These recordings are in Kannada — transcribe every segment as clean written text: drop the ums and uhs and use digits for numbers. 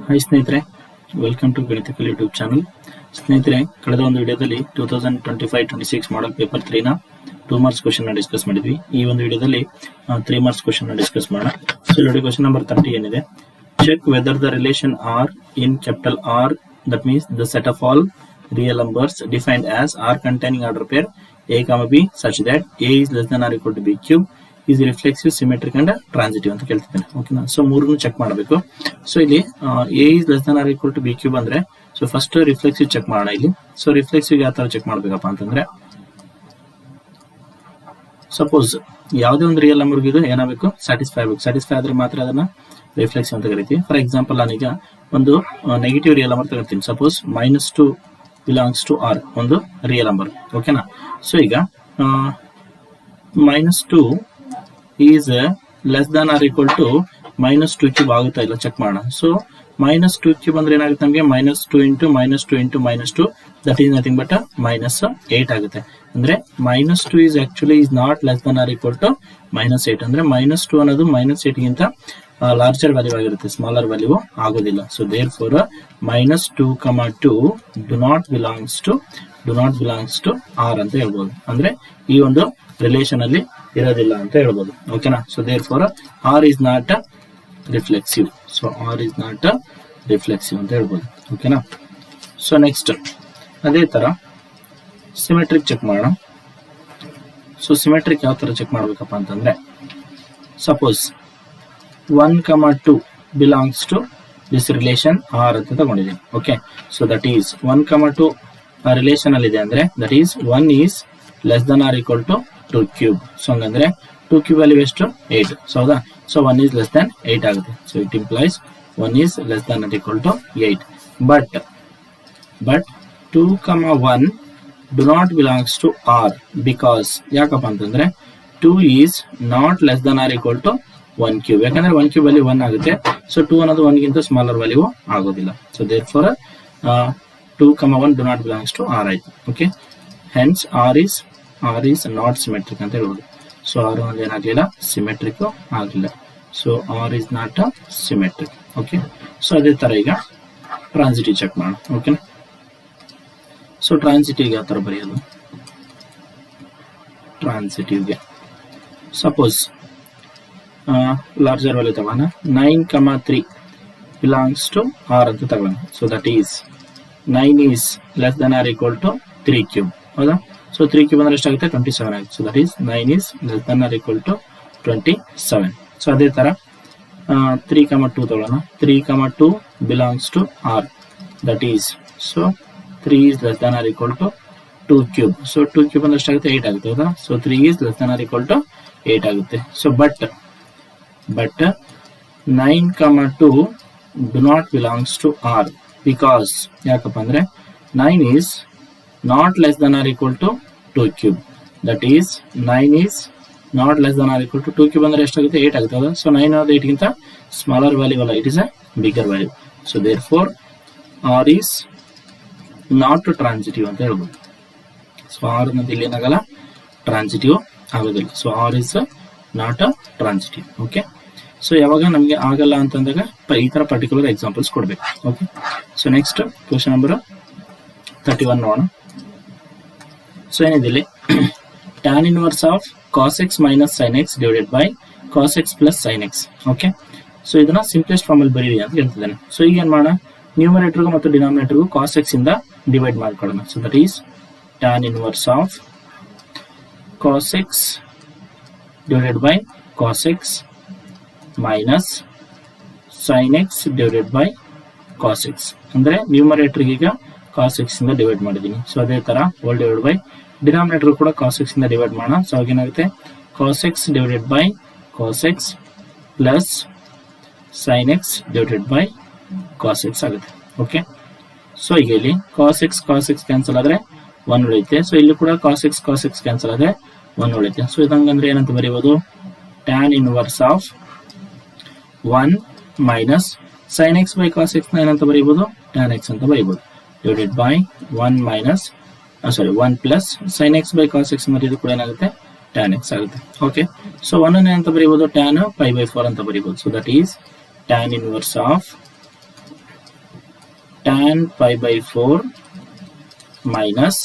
ಹಾಯ್ ಸ್ನೇಹಿತರೆ, welcome to Ganitakali YouTube channel. ಸ್ನೇಹಿತರೆ, ಕಳೆದ ಒಂದು ವಿಡಿಯೋದಲ್ಲಿ 2025-26 ಮಾಡಲ್ ಪೇಪರ್ 3ನ 2 ಮಾರ್ಕ್ಸ್ ಕ್ವಶನ್ ಡಿಸ್ಕಸ್ ಮಾಡಿದ್ವಿ. ಈ ಒಂದು ವಿಡಿಯೋದಲ್ಲಿ 3 ಮಾರ್ಕ್ಸ್ ಕ್ವಶನ್ ಡಿಸ್ಕಸ್ ಮಾಡೋಣ. ಸೊ ಇಲ್ಲಿ ಕ್ವಶನ್ ನಂಬರ್ 30 ಏನಿದೆ, check whether the relation R in capital R, that means the set of all real numbers defined as R containing order pair A, B such that A is less than or equal to B cube is reflexive, symmetric and transitive ಅಂತ ಕೇಳ್ತಿದ್ದೇನೆ. ಓಕೆನಾ? ಸೊ ಮೂರನ್ನು ಚೆಕ್ ಮಾಡಬೇಕು. ಸೊ ಇಲ್ಲಿ A is less than or equal to B cube ಅಂದ್ರೆ ಸೊ ಫಸ್ಟ್ ರಿಫ್ಲೆಕ್ಸಿವ್ ಚೆಕ್ ಮಾಡೋಣ ಇಲ್ಲಿ. ಸೊ ರಿಫ್ಲೆಕ್ಸಿವ್ ಯಾವ ತರ ಚೆಕ್ ಮಾಡ್ಬೇಕಪ್ಪ ಅಂತಂದ್ರೆ, ಸಪೋಸ್ ಯಾವುದೇ ಒಂದು ರಿಯಲ್ ನಂಬರ್ಗೆ ಇದು ಏನಾಗಬೇಕು, ಸ್ಯಾಟಿಸ್ಫೈ ಆಗಬೇಕು. ಸ್ಯಾಟಿಸ್ಫೈ ಆದ್ರೆ ಮಾತ್ರ ಅದನ್ನ ರಿಫ್ಲೆಕ್ಸಿವ್ ಅಂತ ಕರಿತೀವಿ. ಫಾರ್ ಎಕ್ಸಾಂಪಲ್, ನಾನೀಗ ಒಂದು ನೆಗೆಟಿವ್ ರಿಯಲ್ ನಂಬರ್ ತಗೊಳ್ತೀನಿ. ಸಪೋಸ್ -2 belongs to R, ಒಂದು ರಿಯಲ್ ನಂಬರ್. ಓಕೆನಾ? ಸೊ ಈಗ -2 is less than or equal to -2 cube ಆಗುತ್ತಾ ಇಲ್ಲ ಚೆಕ್ ಮಾಡೋಣ. ಸೊ -2 ಕ್ಯೂಬ್ ಅಂದ್ರೆ ಏನಾಗುತ್ತೆ ನಮಗೆ, -2 into -2 that is nothing but -8 ಆಗುತ್ತೆ. ಅಂದ್ರೆ -2 is actually is not less than or equal to -8. ಅಂದ್ರೆ -2 ಅನ್ನೋದು -8 ಗಿಂತ ಲಾರ್ಜರ್ ವ್ಯಾಲ್ಯೂ ಆಗಿರುತ್ತೆ, ಸ್ಮಾಲರ್ ವ್ಯಾಲ್ಯೂ ಆಗೋದಿಲ್ಲ. So therefore -2, 2 do not belongs to R ಅಂತ ಹೇಳ್ಬೋದು. ಅಂದ್ರೆ ಈ ಒಂದು ರಿಲೇಷನ್ ಅಲ್ಲಿ ಇರೋದಿಲ್ಲ ಅಂತ ಹೇಳ್ಬೋದು. ಓಕೆನಾ? So therefore R is not reflexive. So R is not reflexive ಅಂತ ಹೇಳ್ಬೋದು. ಓಕೆನಾ? ಸೊ ನೆಕ್ಸ್ಟ್ ಅದೇ ತರ ಸಿಮೆಟ್ರಿಕ್ ಚೆಕ್ ಮಾಡೋಣ. ಸೊ ಸಿಮೆಟ್ರಿಕ್ ಯಾವ ತರ ಚೆಕ್ ಮಾಡ್ಬೇಕಪ್ಪ ಅಂತಂದ್ರೆ, suppose 1, 2 belongs to this relation R ಅಂತ ತಗೊಂಡಿದ್ದೀನಿ. Okay, so that is 1, 2 relation ಅಲ್ಲಿ ಇದೆ ಅಂದ್ರೆ that is 1 is less than or equal to 2 cube. So ಹಂಗಂದ್ರೆ 2 ಕ್ಯೂಬ್ ವ್ಯಾಲ್ಯೂ ಎಷ್ಟು, 8. ಸೊ ಹೌದಾ? ಸೊ 1 is less than 8 ಆಗುತ್ತೆ. So it implies 1 is less than or equal to 8. But 2, 1 do not belongs to R because ಯಾಕಪ್ಪ ಅಂತಂದ್ರೆ 2 is not less than or equal to 1 cube. ಯಾಕಂದ್ರೆ 1 ಕ್ಯೂಬ್ ವ್ಯಾಲ್ಯೂ 1 ಆಗುತ್ತೆ. ಸೊ 2 ಅನ್ನೋದು 1 ಗಿಂತ ಸ್ಮಾಲರ್ ವ್ಯಾಲ್ಯೂ ಆಗೋದಿಲ್ಲ. So therefore 2, 1 do not belongs to R ಆಯ್ತು. Okay, hence R is not symmetric ಅಂತ ಹೇಳ್ಬೋದು. ಸೊ R ಅನ್ನೋದು ಏನಾಗಲಿಲ್ಲ, ಸಿಮೆಟ್ರಿಕ್ ಆಗಲಿಲ್ಲ. So R is not symmetric. Okay, so ಅದೇ ತರ ಈಗ ಟ್ರಾನ್ಸಿಟಿವ್ ಚೆಕ್ ಮಾಡೋಣ. ಓಕೆನಾ? ಸೊ ಟ್ರಾನ್ಸಿಟಿವ್ಗೆ ಯಾವ ತರ ಬರೆಯೋದು, ಟ್ರಾನ್ಸಿಟಿವ್ಗೆ ಸಪೋಸ್ ಲಾರ್ಜರ್ ವ್ಯಾಲ್ಯೂ ತಗೋಣ. 9, 3 ಬಿಲಾಂಗ್ಸ್ ಟು ಆರ್ ಅಂತ ತಗೋಣ. So that is 9 is less than or equal to 3 cube. ಹೌದಾ? ಸೊ 3 ಕ್ಯೂಬ್ ಅಂದ್ರೆ ಎಷ್ಟಾಗುತ್ತೆ, 27 ಆಗುತ್ತೆ. So that is 9 is less than or equal to 27. So ಅದೇ ತರ 3, 2 ತಗೊಳ್ಳೋಣ. 3, 2 belongs to R. That is so 3 is less than or equal to 2 cube. So 2 cube ಅಂದ್ರೆ ಎಷ್ಟಾಗುತ್ತೆ, 8 ಆಗುತ್ತೆ. ಹೌದಾ? So 3 is less than or equal to 8 ಆಗುತ್ತೆ. So but 9, 2 do not belongs to R because ಯಾಕಪ್ಪ ಅಂದ್ರೆ 9 is not less than or equal to 2 cube. that is 9 is not less than or equal to 2 cube ಅಂದ್ರೆ ಎಷ್ಟಾಗುತ್ತೆ, 8 ಆಗುತ್ತೆ. ಹೌದಾ? ಸೊ 9 ಅನ್ನೋದು 8 ಗಿಂತ ಸ್ಮಾಲರ್ ವ್ಯಾಲ್ಯೂ ಅಲ್ಲ, it is a bigger value. So therefore R is not transitive ಅಂತ ಹೇಳ್ಬೋದು. ಸೊ R ಅನ್ನೋದು ಇಲ್ಲಿ ಏನಾಗಲ್ಲ, ಟ್ರಾನ್ಸಿಟಿವ್ ಆಗೋದಿಲ್ಲ. So R is not transitive. Okay, so ಯಾವಾಗ ನಮಗೆ ಆಗಲ್ಲ ಅಂತಂದಾಗ ಈ ತರ ಪರ್ಟಿಕ್ಯುಲರ್ ಎಕ್ಸಾಂಪಲ್ಸ್ ಕೊಡ್ಬೇಕು. Okay, so next question number 31 ನೋಡೋಣ. ಸೊ ಏನಿದೆ ಇಲ್ಲಿ, tan inverse of cos x minus sin x divided by cos x plus sin x. Okay, so ಇದನ್ನ ಸಿಂಪ್ಲೆಸ್ಟ್ ಫಾರ್ಮ್ ಅಲ್ಲಿ ಬರೀರಿ ಅಂತ ಹೇಳ್ತಿದ್ದಾನೆ. ಸೊ ಈಗ ಏನ್ ಮಾಡೋಣ, ನ್ಯೂಮರೇಟರ್ಗೂ ಮತ್ತು ಡಿನಾಮಿನೇಟರ್ಗೂ cos x ಇಂದ ಡಿವೈಡ್ ಮಾಡ್ಕೊಳ್ಳೋಣ. So that is tan inverse of cos x divided by cos x minus sin x divided by cos x. ಅಂದ್ರೆ ನ್ಯೂಮರೇಟರ್ ಈಗ cos x ಇಂದ ಡಿವೈಡ್ ಮಾಡಿದೀನಿ. ಸೊ ಅದೇ ತರ ಹೋಲ್ ಡಿವೈಡ್ ಬೈ ಡಿನಾಮಿನೇಟರ್ ಕೂಡ cos x ಇಂದ ಡಿವೈಡ್ ಮಾಡೋಣ. ಸೊ ಏನಾಗುತ್ತೆ, cos x divided by cos x plus sin x divided by cos x ಆಗುತ್ತೆ. ಓಕೆ, ಸೊ ಈಗ ಇಲ್ಲಿ cos x ಕ್ಯಾನ್ಸಲ್ ಆದ್ರೆ 1 ಉಳಿಯುತ್ತೆ. ಸೊ ಇಲ್ಲಿ ಕೂಡ cos x ಕ್ಯಾನ್ಸಲ್ ಆದ್ರೆ 1 ಉಳಿಯುತ್ತೆ. ಸೊ ಇದಂಗಂದ್ರೆ ಏನಂತ ಬರೀಬಹುದು, tan inverse of 1 minus sin x by cos x ಏನಂತ ಬರೀಬಹುದು, tan x ಅಂತ ಬರೀಬಹುದು. Divided by 1 plus sin x by cos x ಮತ್ತೆ ಇದು ಕೂಡ ಏನಾಗುತ್ತೆ, tan x ಆಗುತ್ತೆ. ಓಕೆ, ಸೊ 1 ಏನಂತ ಬರೀಬಹುದು, tan π/4 ಅಂತ ಬರೀಬಹುದು. So that is tan inverse of tan pi by 4 minus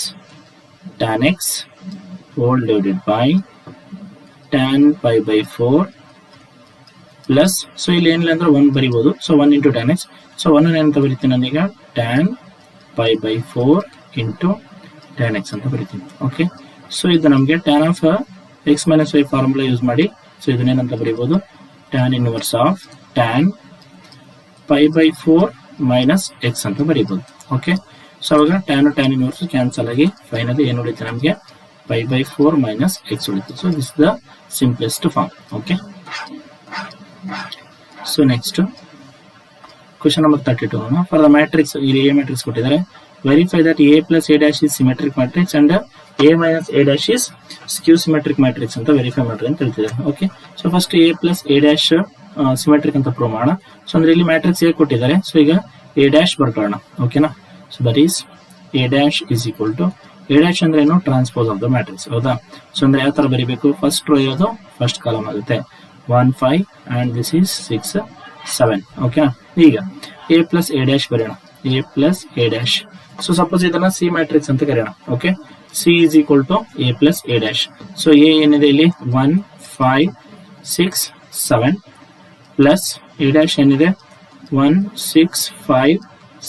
tan x whole divided by tan pi by 4 plus, so ಇಲ್ಲಿ ಏನಿಲ್ಲ ಅಂದ್ರೆ 1 ಬರಿಬಹುದು. So 1 into tan x. So 1 ಏನಂತ ಬರೀತೀನಿ ನಾನೀಗ tan pi by 4 into tan x ಅಂತ ಬರೀತೀನಿ. ಓಕೆ, ಸೊ ಇದು ನಮಗೆ tan of x minus y formula use ಮಾಡಿ, ಸೊ ಇದನ್ನೇನಂತ ಬರೀಬಹುದು tan inverse of tan pi by 4 minus x ಅಂತ ಬರೀಬಹುದು. ಓಕೆ, ಸೊ ಅವಾಗ tan inverse ಕ್ಯಾನ್ಸಲ್ ಆಗಿ ಫೈನಲಿ ಏನು ಉಳಿಯುತ್ತೆ ನಮಗೆ pi by 4 minus x ಉಳಿಯುತ್ತೆ. So this is the simplest form. Okay, so next question number 32 for the matrix, ಇಲ್ಲಿ ಎ ಮ್ಯಾಟ್ರಿಕ್ಸ್ ಕೊಟ್ಟಿದ್ದಾರೆ. Verify that A plus A dash is symmetric matrix and A minus A dash is skew symmetric matrix ಅಂತ ವೆರಿಫೈ ಮಾಡ್ರಿ ಅಂತ ಹೇಳ್ತಿದ್ದಾರೆ. Okay, so first A plus A dash symmetric ಅಂತ ಪ್ರೂವ್ ಮಾಡೋಣ. ಸೊ ಅಂದ್ರೆ ಇಲ್ಲಿ ಮ್ಯಾಟ್ರಿಕ್ಸ್ ಎ ಕೊಟ್ಟಿದ್ದಾರೆ. ಸೊ ಈಗ ಎ ಡ್ಯಾಶ್ ಬರ್ಕೊಳ್ಳೋಣ. ಓಕೆನಾ, so that is A dash is equal to, A dash ಅಂದ್ರೆ ಏನು, ಟ್ರಾನ್ಸ್ಪೋಸ್ ಆಫ್ ದ ಮ್ಯಾಟ್ರಿಕ್ಸ್. ಹೌದಾ, ಸೊ ಅಂದ್ರೆ ಯಾವ ತರ ಬರೀಬೇಕು, ಫಸ್ಟ್ ರೋ ಇರೋದು ಫಸ್ಟ್ ಕಾಲಮ್ ಆಗುತ್ತೆ 1 5 and this is 6 7. ಓಕೆ, ಈಗ ಎ ಪ್ಲಸ್ ಎ ಡ್ಯಾಶ್ ಬರೆಯೋಣ, A plus A dash. So suppose ಇದನ್ನ ಸಿ ಮ್ಯಾಟ್ರಿಕ್ಸ್ ಅಂತ ಕರೆಯೋಣ. Okay, C is equal to A plus A dash. So A ಏನಿದೆ ಇಲ್ಲಿ 1 5 6 7 ಪ್ಲಸ್ ಎ ಡ್ಯಾಶ್ ಏನಿದೆ 1 6 5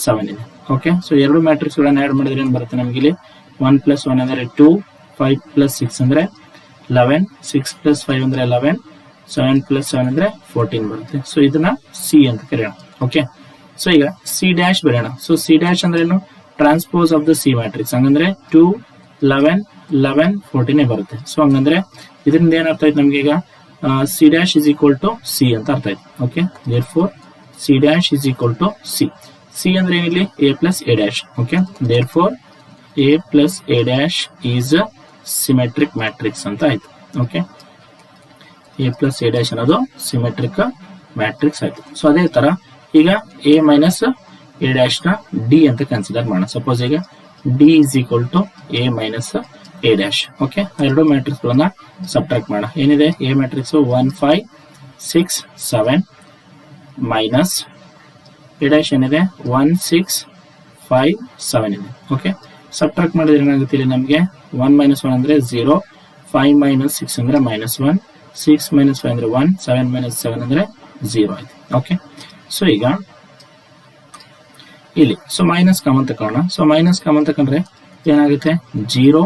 7 ಇದೆ. ಓಕೆ, ಸೊ ಎರಡು ಮ್ಯಾಟ್ರಿಕ್ಸ್ ಗಳನ್ನ ಆಡ್ ಮಾಡಿದ್ರೆ ಏನು ಬರುತ್ತೆ ನಮಗೆ ಇಲ್ಲಿ 1 plus 1 ಅಂದ್ರೆ 2, 5 plus 6 ಅಂದ್ರೆ 11, 6 plus 5 ಅಂದ್ರೆ 11, 7 plus 7 ಅಂದ್ರೆ 14 ಬರುತ್ತೆ. ಸೊ ಇದನ್ನ ಸಿ ಅಂತ ಕರೆಯೋಣ. ಓಕೆ, ಸೊ ಈಗ ಸಿ ಡ್ಯಾಶ್ ಬರೆಯೋಣ. ಸೊ ಸಿ ಡ್ಯಾಶ್ ಅಂದ್ರೆ ಏನು, transpose of the C matrix. ಹಂಗಂದ್ರೆ 2 11 11 14 ಬರುತ್ತೆ. ಸೊ ಹಂಗಂದ್ರೆ ಇದರಿಂದ ಏನ್ ಅರ್ಥ ಆಯ್ತು ನಮ್ಗೆ, ಈಗ C dash is equal to C ಅಂತ ಅರ್ಥ ಆಯ್ತು. Okay, therefore C dash is equal to C. C ಅಂದ್ರೆ ಏನಿಲ್ಲಿ A plus A dash. Okay, therefore A plus A dash is symmetric matrix ಅಂತ ಆಯ್ತು. Okay, A plus A dash ಅನ್ನೋದು ಸಿಮೆಟ್ರಿಕ್ ಮ್ಯಾಟ್ರಿಕ್ಸ್ ಆಯ್ತು. ಸೊ ಅದೇ ತರ ಈಗ ಎ ಮೈನಸ್ ಎ ಡ್ಯಾಶ್ ನ ಡಿ ಅಂತ ಕನ್ಸಿಡರ್ ಮಾಡೋಣ. ಸಪೋಸ್ ಈಗ D is equal to A minus A dash. Okay, ಎರಡು ಮ್ಯಾಟ್ರಿಕ್ಸ್ ಗಳನ್ನ ಸಬ್ಟ್ರಾಕ್ಟ್ ಮಾಡೋಣ. ಏನಿದೆ A matrix 1 5 6 7 minus A dash ಏನಿದೆ 1 6 5 7 ಇದೆ. ಓಕೆ, ಸಬ್ಟ್ರಾಕ್ಟ್ ಮಾಡಿದ್ರೆ ಏನಾಗುತ್ತೆ ಇಲ್ಲಿ ನಮಗೆ 1 minus 1 ಅಂದ್ರೆ 0, 5 minus 6 ಅಂದ್ರೆ -1, 6 minus 5 ಅಂದ್ರೆ 1, 7 minus 7 ಅಂದ್ರೆ 0 ಆಯ್ತು. ಓಕೆ, ಸೊ ಈಗ ಇಲ್ಲಿ ಸೊ ಮೈನಸ್ ಕಾಮನ್ ತಕೊಳ್ಳೋಣ. ಸೊ ಮೈನಸ್ ಕಾಮನ್ ತಕೊಂಡ್ರೆ ಏನಾಗುತ್ತೆ 0.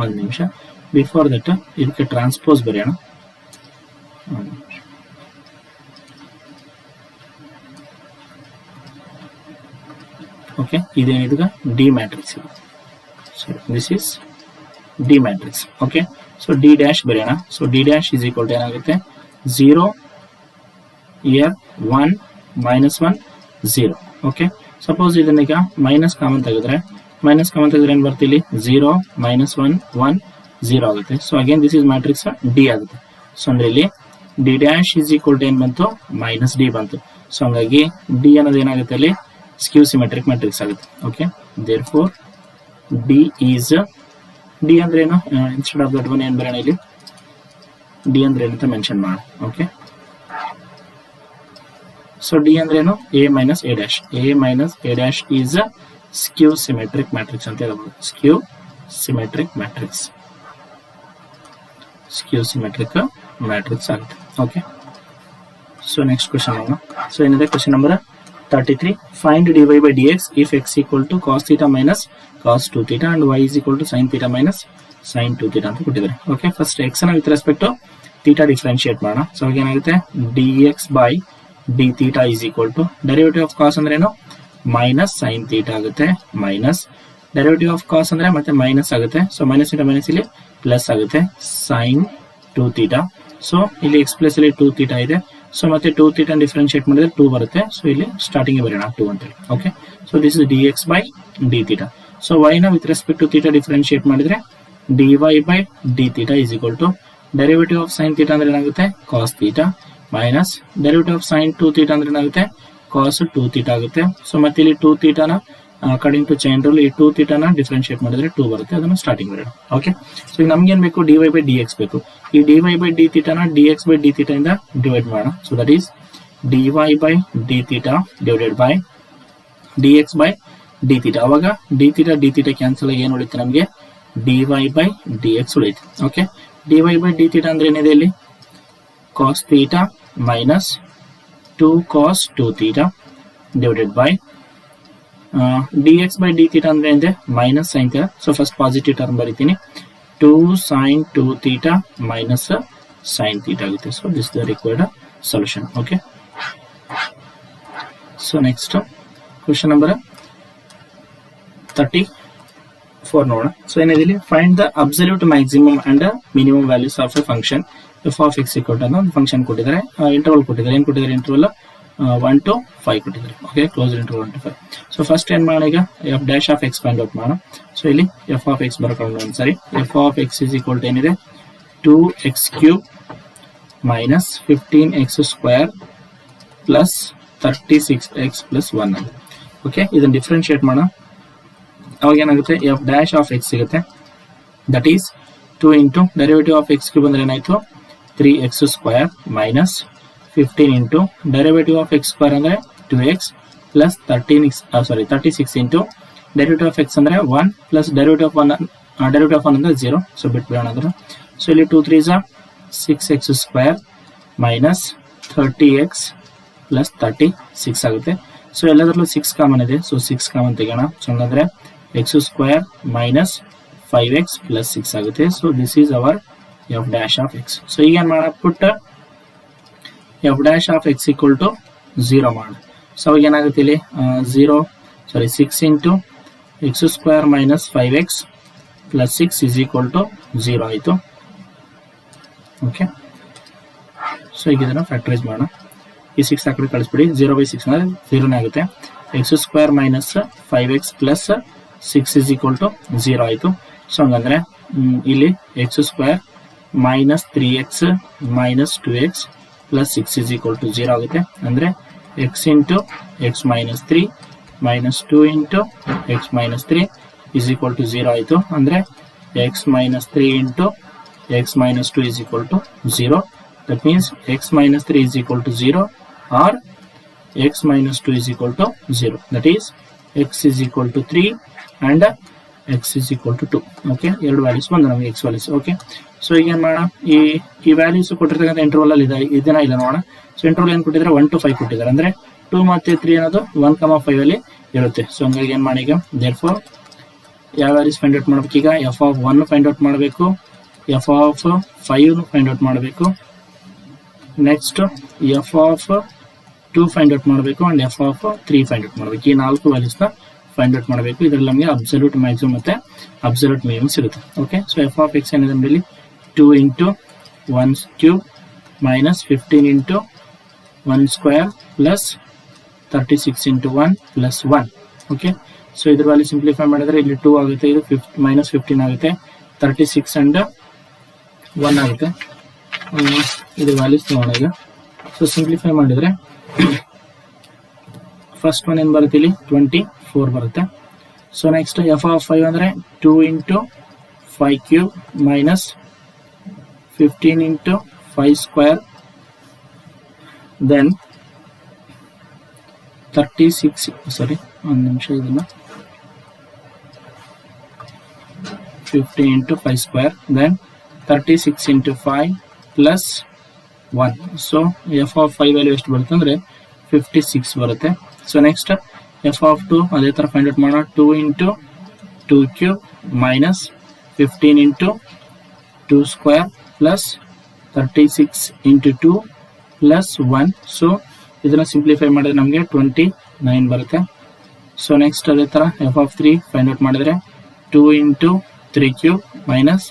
ಒಂದು ನಿಮಿಷ, ಬಿಫೋರ್ ದಟ್ ಇದಕ್ಕೆ ಟ್ರಾನ್ಸ್ಪೋಸ್ ಬರೆಯೋಣ. ಓಕೆ, ಇದೇನಿದ D matrix. So this is D matrix. Okay, so D dash ಬರೆಯೋಣ. So D dash is equal to ಏನಾಗುತ್ತೆ 0 here 1 minus 1 0. ಓಕೆ, ಸಪೋಸ್ ಇದನ್ನೀಗ ಮೈನಸ್ ಕಾಮನ್ ತೆಗೆದ್ರೆ ಏನ್ ಬರ್ತಿಲ್ಲಿ 0 minus 1 1 0 ಆಗುತ್ತೆ. So again this is matrix D ಆಗುತ್ತೆ. ಸೊ ಅಂದ್ರೆ ಇಲ್ಲಿ D dash is equal to ಏನ್ ಬಂತು, ಮೈನಸ್ ಡಿ ಬಂತು. ಸೊ ಹಂಗಾಗಿ ಡಿ ಅನ್ನೋದು ಏನಾಗುತ್ತೆ ಅಲ್ಲಿ ಸ್ಕ್ಯೂ ಸಿಮೆಟ್ರಿಕ್ ಮ್ಯಾಟ್ರಿಕ್ಸ್ ಆಗುತ್ತೆ. Okay, therefore D is, D ಅಂದ್ರೆ ಏನು, ಇನ್ಸ್ಟೆಡ್ ಆಫ್ ದಟ್ ಒನ್ ಏನ್ ಬರೋಣ ಇಲ್ಲಿ ಡಿ ಅಂದ್ರೆ ಏನಂತ ಮೆನ್ಷನ್ ಮಾಡೋಣ. ಓಕೆ, ಸೊ ಡಿ ಅಂದ್ರೆ ಏನು, A minus A dash. A minus A dash is ಸ್ಕ್ಯೂ symmetric matrix ಅಂತ ಹೇಳ್ಬೋದು. ಸ್ಕ್ಯೂ ಸಿಮೆಟ್ರಿಕ್ ಮ್ಯಾಟ್ರಿಕ್ಸ್, ಸ್ಕ್ಯೂ ಸಿಮೆಟ್ರಿಕ್ ಮ್ಯಾಟ್ರಿಕ್ಸ್ ಆಗುತ್ತೆ. ಓಕೆ, ಸೊ ನೆಕ್ಸ್ಟ್ ಕ್ವೆಶ್ಚನ್ ನೋಡೋಣ. ಸೊ ಏನಿದೆ question number 33. Find dy by dx if x equal to cos theta minus cos 2 theta and y is equal to sin theta minus sin 2 theta ಅಂತ ಕೊಟ್ಟಿದ್ದಾರೆ. ಓಕೆ, ಫಸ್ಟ್ x ನ with respect to theta differentiate ಮಾಡೋಣ. ಸೊ ಅವಾಗ ಏನಾಗುತ್ತೆ dx by d theta is equal to derivative of cos ಅಂದ್ರೆ ಏನು, ಮೈನಸ್ sin theta ಆಗುತ್ತೆ, ಮೈನಸ್ derivative of cos ಅಂದ್ರೆ ಮತ್ತೆ ಮೈನಸ್ ಆಗುತ್ತೆ. ಸೊ ಮೈನಸ್ ಇಂದ ಮೈನಸ್ ಇಲ್ಲಿ ಪ್ಲಸ್ ಆಗುತ್ತೆ sin 2 theta. ಸೊ ಇಲ್ಲಿ x ಪ್ಲಸ್ ಇಲ್ಲಿ 2 theta ಇದೆ. ಸೊ ಮತ್ತೆ 2 theta ಡಿಫರೆನ್ಶಿಯೇಟ್ ಮಾಡಿದ್ರೆ 2 ಬರುತ್ತೆ. ಸೊ ಇಲ್ಲಿ ಸ್ಟಾರ್ಟಿಂಗ್ ಬರೋಣ 2 ಅಂತ ಹೇಳಿ. Okay, so this is dx by d theta. So y ನ with respect to theta differentiate ಮಾಡಿದ್ರೆ dy by d theta is equal to derivative of sin theta ಅಂದ್ರೆ ಏನಾಗುತ್ತೆ cos theta minus derivative of sin 2 theta ಅಂದ್ರೆ ಏನಾಗುತ್ತೆ cos 2 theta ಆಗುತ್ತೆ. ಸೊ ಮತ್ತೆ ಇಲ್ಲಿ 2 theta ನ ಅಕಾರ್ಡಿಂಗ್ ಟು ಚೈನ್ ರೂಲ್ ಈ 2 theta ನ ಡಿಫರೆನ್ಶಿಯೇಟ್ ಮಾಡಿದ್ರೆ 2 ಬರುತ್ತೆ. ಅದನ್ನ ಸ್ಟಾರ್ಟಿಂಗ್ ಬರೋಣ. ಓಕೆ, ಸೊ ಈಗ ನಮ್ಗೆ ಏನ್ ಬೇಕು, dy by dx ಬೇಕು. ಈ dy by d theta ನ dx by d theta ಇಂದ ಡಿವೈಡ್ ಮಾಡೋಣ. So that is dy by d theta divided by dx by d theta. ಅವಾಗ d theta ಕ್ಯಾನ್ಸಲ್ ಆಗಿ ಏನು ಉಳಿಯುತ್ತೆ ನಮಗೆ dy by dx ಉಳಿಯುತ್ತೆ. Okay, dy by d theta ಅಂದ್ರೆ ಏನಿದೆ ಇಲ್ಲಿ cos theta minus 2 cos 2 theta divided by dx by d theta ಅಂದ್ರೆ ಏನಿದೆ minus sin theta. So first positive term ಬರೀತೀನಿ, 2 sin 2 theta minus sin theta ಆಗುತ್ತೆ. So this the required solution. Okay, so next question number 34 ನೋಡೋಣ. ಸೊ ಏನಿದೆ ಇಲ್ಲಿ find the absolute maximum and minimum values of a function F of X equal to ಅನ್ನೋ ಒಂದು ಫಂಕ್ಷನ್ ಕೊಟ್ಟಿದ್ದಾರೆ. ಇಂಟರ್ವಲ್ ಕೊಟ್ಟಿದ್ದಾರೆ. ಏನು ಕೊಟ್ಟಿದ್ದಾರೆ? ಇಂಟರ್ವಲ್ 1 to 5 ಕೊಟ್ಟಿದ್ದಾರೆ. Okay, close interval 1 to 5. So first ಏನ್ ಮಾಡೋಣ, ಈಗ F dash of X find out ಮಾಡೋಣ. ಸೊ ಇಲ್ಲಿ ಎಫ್ ಆಫ್ ಎಕ್ಸ್ ಬರ್ಕೊಂಡು ಒಂದ್ಸರಿ F of X is equal to ಏನಿದೆ 2x³ minus 15x² plus 36x plus 1 ಅಂತ. ಓಕೆ, ಇದನ್ನ ಡಿಫ್ರೆನ್ಶಿಯೇಟ್ ಮಾಡೋಣ. ಅವಾಗ ಏನಾಗುತ್ತೆ, ಎಫ್ ಡ್ಯಾಶ್ ಆಫ್ ಎಕ್ಸ್ ಸಿಗುತ್ತೆ. That is 2 into derivative of x³ ಅಂದ್ರೆ ಏನಾಯ್ತು 3x² minus 15 into derivative of x² ಅಂದ್ರೆ 2x plus 36 into derivative of X ಅಂದ್ರೆ 1 ಪ್ಲಸ್ ಡೆರಿವೇಟಿವ್ ಆಫ್ 1 ಅಂದ್ರೆ 0. ಸೊ ಬಿಟ್ಬಿಡೋಣ ಅದನ್ನು. ಸೊ ಇಲ್ಲಿ 2 3 6x² ಮೈನಸ್ 30x ಪ್ಲಸ್ 36 ಆಗುತ್ತೆ. ಸೊ ಎಲ್ಲದರಲ್ಲೂ 6 ಕಾಮನ್ ಇದೆ. So 6 common ತೆಗೋಣ. ಸೊ ಹಂಗಂದ್ರೆ x² ಮೈನಸ್ 5x ಪ್ಲಸ್ 6 ಆಗುತ್ತೆ. So this is our f dash of x. So ಈಗ ಏನ್ ಮಾಡೋಣ, put f dash of x equal to 0 ಮಾಡೋಣ. ಸೊ ಅವಾಗ ಏನಾಗುತ್ತೆ ಇಲ್ಲಿ 6 into x² minus 5x plus 6 is equal to 0 ಆಯಿತು. ಓಕೆ, ಸೊ ಈಗ ಇದನ್ನು ಫ್ಯಾಕ್ಟರೈಸ್ ಮಾಡೋಣ. ಈ 6 ಆ ಕಡೆ ಕಳಿಸ್ಬಿಡಿ. 0/6 ಅಂದ್ರೆ 0 ಆಗುತ್ತೆ. x² minus 5x plus 6 is equal to 0 ಆಯಿತು. ಸೊ ಹಂಗಂದ್ರೆ ಇಲ್ಲಿ x² minus 3x minus 2x plus 6 is equal to 0 ಆಗುತ್ತೆ. ಅಂದ್ರೆ x into x minus 3 minus 2 into x minus 3 is equal to 0 ಆಯಿತು. ಅಂದ್ರೆ x minus 3 into x minus 2 is equal to 0. That means x minus 3 is equal to 0 or x minus 2 is equal to 0. That is x is equal to 3 and x is equal to 2. Okay, ಎರಡು ವ್ಯಾಲ್ಯೂಸ್ ಬಂದು ನಮಗೆ x ವ್ಯಾಲ್ಯೂಸ್. ಓಕೆ, ಸೊ ಈಗ ಏನು ಮಾಡೋಣ, ಈ ವ್ಯಾಲ್ಯೂಸ್ ಕೊಟ್ಟಿರ್ತಕ್ಕಂಥ ಇಂಟರ್ವಲ್ ಅಲ್ಲಿ ಇದನ್ನ ಇಲ್ಲ ನೋಡೋಣ. ಸೊ ಇಂಟರ್ವಲ್ ಏನು ಕೊಟ್ಟಿದ್ದಾರೆ 1 to 5 ಕೊಟ್ಟಿದ್ದಾರೆ. ಅಂದ್ರೆ 2 ಮತ್ತು 3 ಅನ್ನೋದು 1,5 ಅಲ್ಲಿ ಇರುತ್ತೆ. ಸೊ ಹಂಗಾಗಿ ಏನು ಮಾಡಿ, ಈಗ ದೇರ್ಫೋರ್ ಯಾವ ವ್ಯಾಲ್ಯೂಸ್ ಫೈಂಡ್ ಔಟ್ ಮಾಡ್ಬೇಕು, ಈಗ ಎಫ್ ಆಫ್ 1 ಫೈಂಡ್ ಔಟ್ ಮಾಡಬೇಕು, ಎಫ್ ಆಫ್ 5 ಫೈಂಡ್ ಔಟ್ ಮಾಡಬೇಕು, next f of 2 find out ಮಾಡಬೇಕು and f of 3 find out ಮಾಡಬೇಕು. ಈ 4 ವ್ಯಾಲ್ಯೂಸ್ನ ಫೈಂಡ್ ಔಟ್ ಮಾಡಬೇಕು. ಇದರಲ್ಲಿ ನಮಗೆ ಅಬ್ಸಲ್ಯೂಟ್ ಮ್ಯಾಕ್ಸಿಮಮ್ ಮತ್ತೆ ಅಬ್ಸಲ್ಯೂಟ್ ಮಿನಿಮಮ್ ಸಿಗುತ್ತೆ. Okay, so F of x ಏನಿದೆ ಇಲ್ಲಿ 2 into 1³ minus 15 into 1² plus 36 into 1 plus 1. Okay, so ಇದ್ರ ವ್ಯಾಲ್ಯೂ ಸಿಂಪ್ಲಿಫೈ ಮಾಡಿದ್ರೆ ಇಲ್ಲಿ 2 ಆಗುತ್ತೆ, ಇದು ಮೈನಸ್ 15 ಆಗುತ್ತೆ, 36 ಅಂಡ್ 1 ಆಗುತ್ತೆ. ಇದು ವ್ಯಾಲ್ಯೂಸ್ ನೋಡೋಣ ಈಗ. ಸೊ ಸಿಂಪ್ಲಿಫೈ ಮಾಡಿದ್ರೆ ಫಸ್ಟ್ ಒನ್ ಏನು ಬರುತ್ತೆ ಇಲ್ಲಿ 24 ಬರುತ್ತೆ. ಸೊ ನೆಕ್ಸ್ಟ್ ಎಫ್ ಆಫ್ 5 ಅಂದ್ರೆ 2 ಇಂಟು 5³ ಮೈನಸ್ 15 ಇಂಟು 5² ದೆನ್ 36 ಒಂದು ನಿಮಿಷ, ಇದನ್ನ 15 into 5² then 36 into 5 plus 1. So F of 5 value ಎಷ್ಟು ಬರುತ್ತೆ ಅಂದ್ರೆ 56 ಬರುತ್ತೆ. ಸೊ ನೆಕ್ಸ್ಟ್ ಎಫ್ ಆಫ್ 2 ಅದೇ ತರ ಫೈಂಡ್ ಔಟ್ ಮಾಡೋಣ. 2 into 2³ minus 15 into 2² plus 36 into 2 plus 1. So ಇದನ್ನ ಸಿಂಪ್ಲಿಫೈ ಮಾಡಿದ್ರೆ ನಮಗೆ 29 ಬರುತ್ತೆ. ಸೊ ನೆಕ್ಸ್ಟ್ ಅದೇ ತರ ಎಫ್ ಆಫ್ 3 ಫೈಂಡ್ ಔಟ್ ಮಾಡಿದ್ರೆ 2 into 3³ minus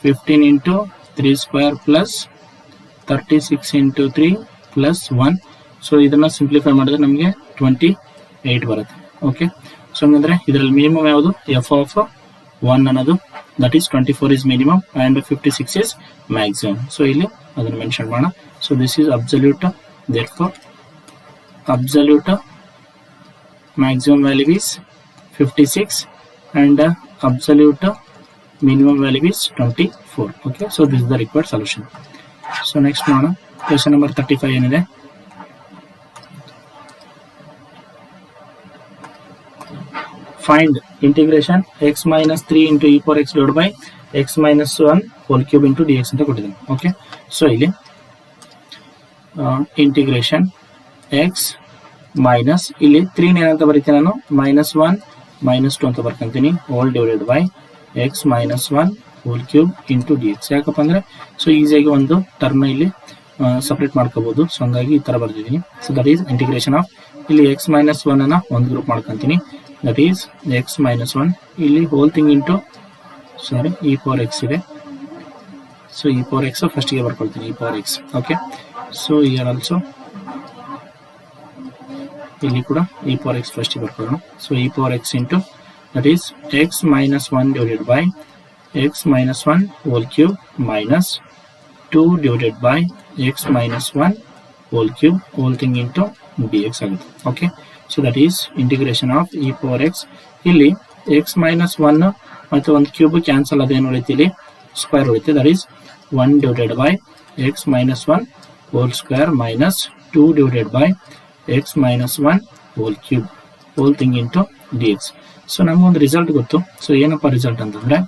15 into 3² plus 36 into 3 plus 1. So ಇದನ್ನ ಸಿಂಪ್ಲಿಫೈ ಮಾಡಿದ್ರೆ ನಮಗೆ 28 ಬರುತ್ತೆ. ಓಕೆ, ಸೊ ಹಂಗಂದ್ರೆ ಇದರಲ್ಲಿ ಮಿನಿಮಮ್ ಯಾವುದು ಎಫ್ ಆಫ್ 1 ಅನ್ನೋದು, that is 24 is minimum and 56 is maximum. So ಇಲ್ಲಿ ಅದನ್ನು ಮೆನ್ಷನ್ ಮಾಡೋಣ. So this is absolute, therefore absolute maximum value is 56 and absolute minimum value is 24. Okay, so this is the required solution. So next question number 35 ಏನಿದೆ, find integration x minus 3 into e power x divide by x minus 1 whole cube into d x ಅಂತ ಕೊಟ್ಟಿದ್ದೀನಿ. ಓಕೆ, ಸೊ ಇಲ್ಲಿ ಇಂಟಿಗ್ರೇಷನ್ ಎಕ್ಸ್ ಮೈನಸ್ ಇಲ್ಲಿ 3 ಏನಂತ ಬರೀತೀನಿ ನಾನು, -1 -2 ಅಂತ ಬರ್ಕೊಂತೀನಿ whole divided by x minus 1 whole cube into d x. ಯಾಕಪ್ಪ ಅಂದ್ರೆ ಸೊ ಈಸಿಯಾಗಿ ಒಂದು ಟರ್ಮ್ ಇಲ್ಲಿ ಸಪರೇಟ್ ಮಾಡ್ಕೋಬಹುದು. ಸೊ ಹಂಗಾಗಿ ಈ ತರ ಬರ್ತಿದ್ದೀನಿ. So that is integration of ಇಲ್ಲಿ ಎಕ್ಸ್ ಮೈನಸ್ 1 ಅನ್ನ ಒಂದು ಗ್ರೂಪ್ ಮಾಡ್ಕೊಂತೀನಿ. ದಟ್ ಈಸ್ ಎಕ್ಸ್ ಮೈನಸ್ 1 ಇಲ್ಲಿ whole thing into e power x ಇದೆ. So e power x first ಗೆ ಬರ್ಕೊಳ್ತೀನಿ, e power x. Okay, so here also ಇಲ್ಲಿ ಕೂಡ ಇ ಪವರ್ ಎಕ್ಸ್ ಫಸ್ಟ್ ಗೆ ಬರ್ಕೊಳ್ಳೋಣ. So e power x into that is x minus 1 divided by x minus 1 whole cube minus 2 divided by x minus 1 whole cube whole thing into dx ಆಗುತ್ತೆ. Okay, so that is integration of E power X. ಇಲ್ಲಿ ಎಕ್ಸ್ ಮೈನಸ್ 1 ಮತ್ತು ಒಂದು ಕ್ಯೂಬ್ ಕ್ಯಾನ್ಸಲ್, ಅದೇನು ಉಳಿತು ಇಲ್ಲಿ ಸ್ಕ್ವೇರ್ ಉಳಿತು. That is 1 divided by x minus 1 whole square minus 2 divided by x minus 1 whole cube hole thing into d X. So ನಮಗೊಂದು ರಿಸಲ್ಟ್ ಗೊತ್ತು. ಸೊ ಏನಪ್ಪ ರಿಸಲ್ಟ್ ಅಂತಂದ್ರೆ,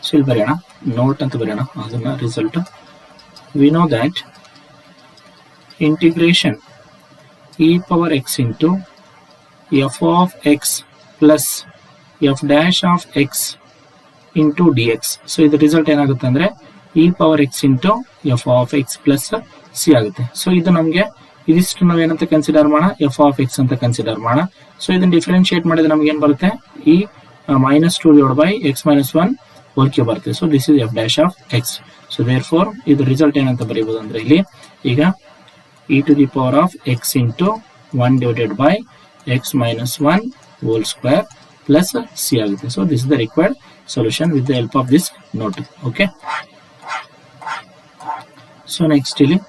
ಸೊ ಇಲ್ಲಿ ಬರೆಯೋಣ, ನೋಟ್ ಅಂತ ಬರೆಯೋಣ ಅದನ್ನ result. We know that integration E power x into F of X plus F dash of x into d X. So ಇದು ರಿಸಲ್ಟ್ ಏನಾಗುತ್ತೆ ಅಂದ್ರೆ E power x into F of X plus c ಆಗುತ್ತೆ. ಸೊ ಇದು ನಮಗೆ ಇದಿಷ್ಟು ನಾವೇನಂತ ಕನ್ಸಿಡರ್ ಮಾಡೋಣ, ಎಫ್ ಆಫ್ ಎಕ್ಸ್ ಅಂತ ಕನ್ಸಿಡರ್ ಮಾಡೋಣ. ಸೊ ಇದನ್ನ ಡಿಫ್ರೆನ್ಶಿಯೇಟ್ ಮಾಡಿದ್ರೆ ನಮ್ಗೆ ಏನ್ ಬರುತ್ತೆ, ಈ -2 divided by x minus 1 whole cube ಬರುತ್ತೆ. So this is f dash of x. So there ಇದು ರಿಸಲ್ಟ್ ಏನಂತ ಬರೀಬಹುದು ಅಂದ್ರೆ ಇಲ್ಲಿ ಈಗ e to the power of x into 1 divided by x minus 1 whole square plus c ಆಗುತ್ತೆ. So this is the required solution with the help of this note. Okay, so next ಇಲ್ಲಿ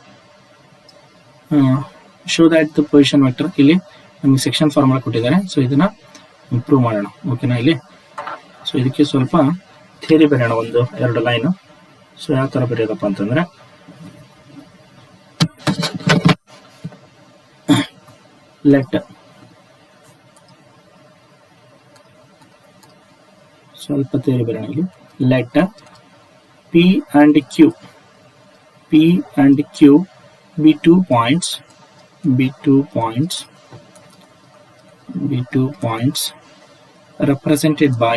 show that the position vector. ಇಲ್ಲಿ ನಮಗೆ ಸೆಕ್ಷನ್ ಫಾರ್ಮುಲಾ ಕೊಟ್ಟಿದ್ದಾರೆ. ಸೊ ಇದನ್ನ ಇಂಪ್ರೂವ್ ಮಾಡೋಣ. ಓಕೆನಾ ಇಲ್ಲಿ. ಸೊ ಇದಕ್ಕೆ ಸ್ವಲ್ಪ ಥಿಯರಿ ಬರೆಯೋಣ, ಒಂದು 2 ಲೈನ್. ಸೊ ಯಾವ ತರ ಬರೆಯೋದಪ್ಪ ಅಂತಂದ್ರೆ, ಲೆಟ್ ಸ್ವಲ್ಪ ಥಿಯರಿ ಬರೆಯೋಣ ಇಲ್ಲಿ. Let P and Q be 2 points represented by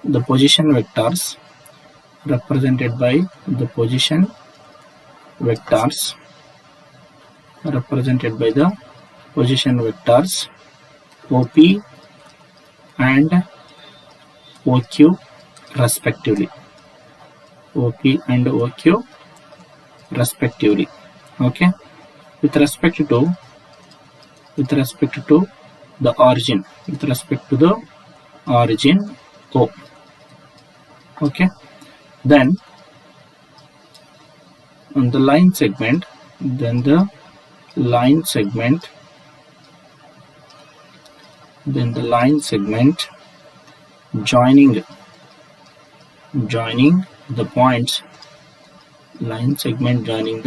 the position vectors OP and OQ respectively. Okay, with respect to the origin, O. Okay, then on the line segment, joining